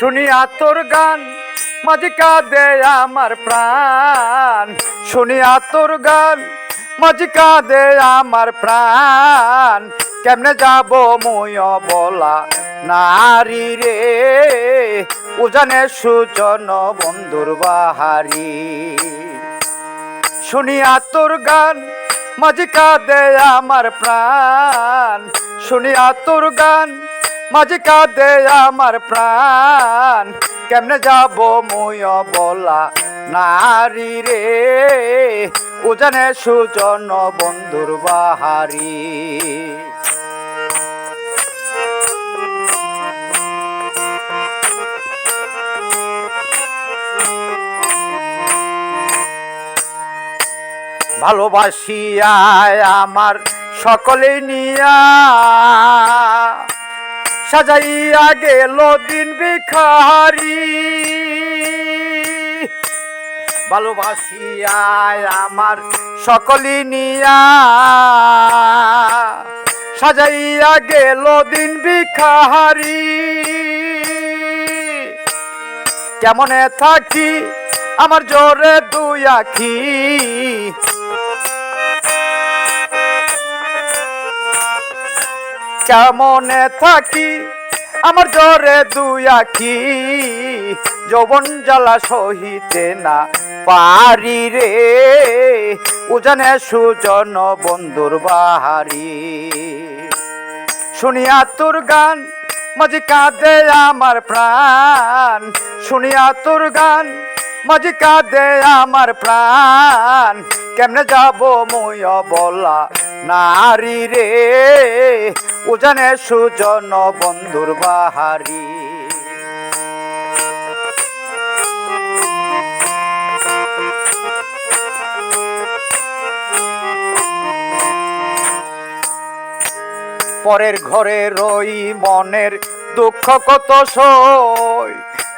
শুনিয়া তোর গান মাঝে কাঁদে আমার প্রাণ, শুনিয়া তোর গান মাঝে কাঁদে আমার প্রাণ। কেমনে যাব মুয় বলা নারী রে, উজানে সুজন বন্ধুর বাহারি। শুনিয়া তোর গান মাঝে কাঁদে আমার প্রাণ, শুনিয়া তোর গান মাঝে কাঁদে আমার প্রাণ। কেমনে যাব মুয় বলা নারী রে, উজানে সুজন বন্ধুর বাহারি। ভালোবাসিয়া আমার সকলে নিয়া সাজাইয়া গেল দিন ভিখারি। ভালোবাসিয়া আমার সকলে নিয়া সাজাইয়া গেল দিন ভিখারি। কেমনে থাকি আমার জোরে দুই আখি, কেমনে থাকি আমার জোরে দুই আখি। যৌবন জ্বালা সহিতে না পারি রে, উজানে সুজন বন্ধুর বাহারি। শুনিয়া তোর গান মাঝে কাঁদে আমার প্রাণ, শুনিয়া তোর গান মাঝে কাঁদে আমার প্রাণ। কেমনে যাব মুয় বলা নারী রে, উজানে সুজন বন্ধুর বাহারি। পরের ঘরে রই মনের দুঃখ কত সই,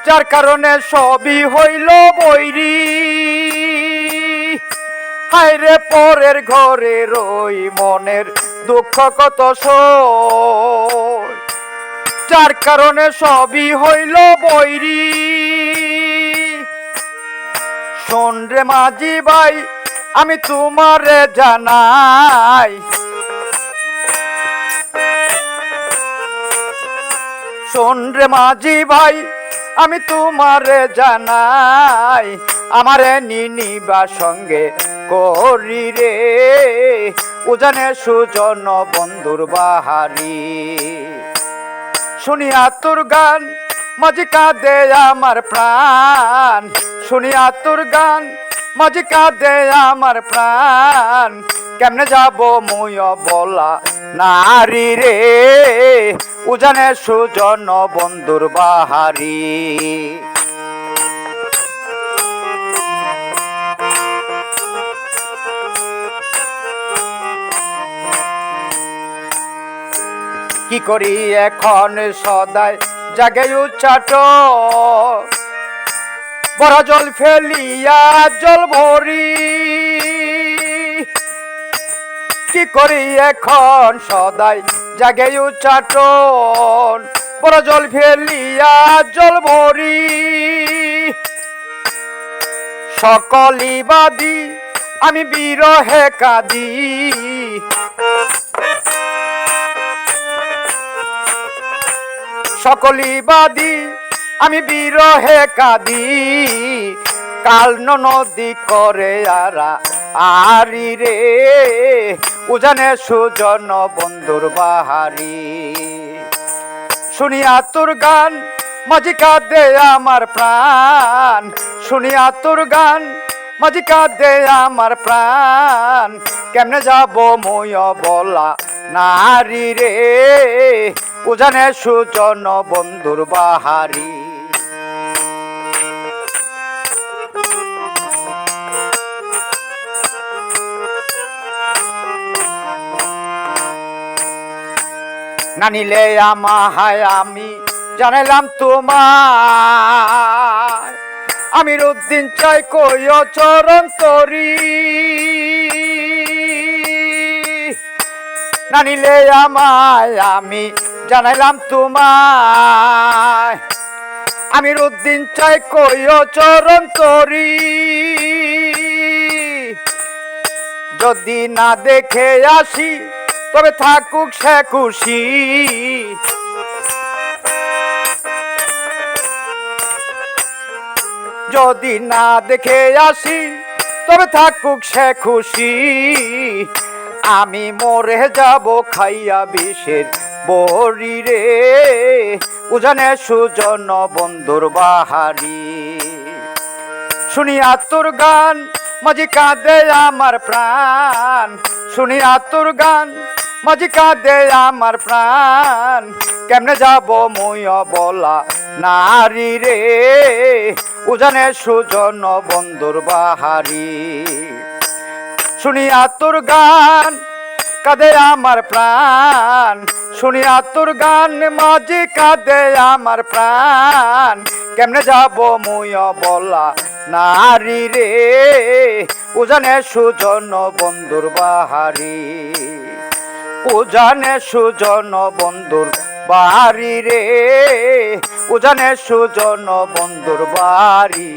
যার কারণে সবই হইল বৈরি। হায়রে পরের ঘরে রই মনের দুঃখ কত সই, যার কারণে সবই হইল বৈরি। শোন রে মাঝি ভাই আমি তোমারে জানাই, শোন রে মাঝি ভাই আমি তোমারে জানাই। আমারে নিনিবা সঙ্গে করি রে, উজানে সুজন বন্ধুর বাহারি। শুনিয়া তোর গান মাঝে কাঁদে আমার প্রাণ, শুনিয়া তোর গান মাঝে কাঁদে আমার প্রাণ। কেমনে যাব মুয় বলা নারী রে, উজানে সুজন বন্ধুর বাহারি। কি করি এখন সদাই জাগে উচ্চাট, বড় জল ফেলিয়া জল ভরি। কি করি এখন সদাই জাগে উচ্চাটন, বড় জল ফেলিয়া জল ভরি। সকলি বাদী আমি বিরহে কাঁদি, সকলি বাদী আমি বিরহে কাঁদি। কাল নদী করে আরি রে, উজানে সুজন বন্ধুর বাহারি। শুনিয়া তোর গান মাঝে কাঁদে আমার প্রাণ, শুনিয়া তোর গান মাঝে কাঁদে আমার প্রাণ। কেমনে যাব মুয় বলা নারী রে, উজানে সুজন বন্ধুর বাহারি। না নিলে আমায় আমি জানাইলাম তোমার, আমির উদ্দিন চাই কই চরণ তরি। না নিলে আমায় আমি জানাইলাম তোমায়, আমির উদ্দিন চাই কইও চরণ তরি, যদি না দেখে আসি তবে থাকুক সে খুশি। যদি না দেখে আসি তবে থাকুক সে খুশি। আমি মরে যাব খাইয়া বিষের বড়ি রে, উজানে সুজন বন্ধুর বাহারি। শুনিয়া তোর গান মাঝি কাঁদে আমার প্রাণ, শুনিয়া তোর গান মাঝি কাঁদে আমার প্রাণ। কেমনে যাব মুই বলা নারী রে, উজানে সুজন বন্ধুর বাহারি। শুনিয়া তোর গান কাঁদে আমার প্রাণ, শুনিয়া তোর গান মাঝি কাঁদে আমার প্রাণ। কেমনে যাব মুই বলা নারী রে, উজানে সুজন বন্ধুর বাহারি। উজানে সুজন বন্ধুর বাড়ি রে, উজানে সুজন বন্ধুর বাড়ি।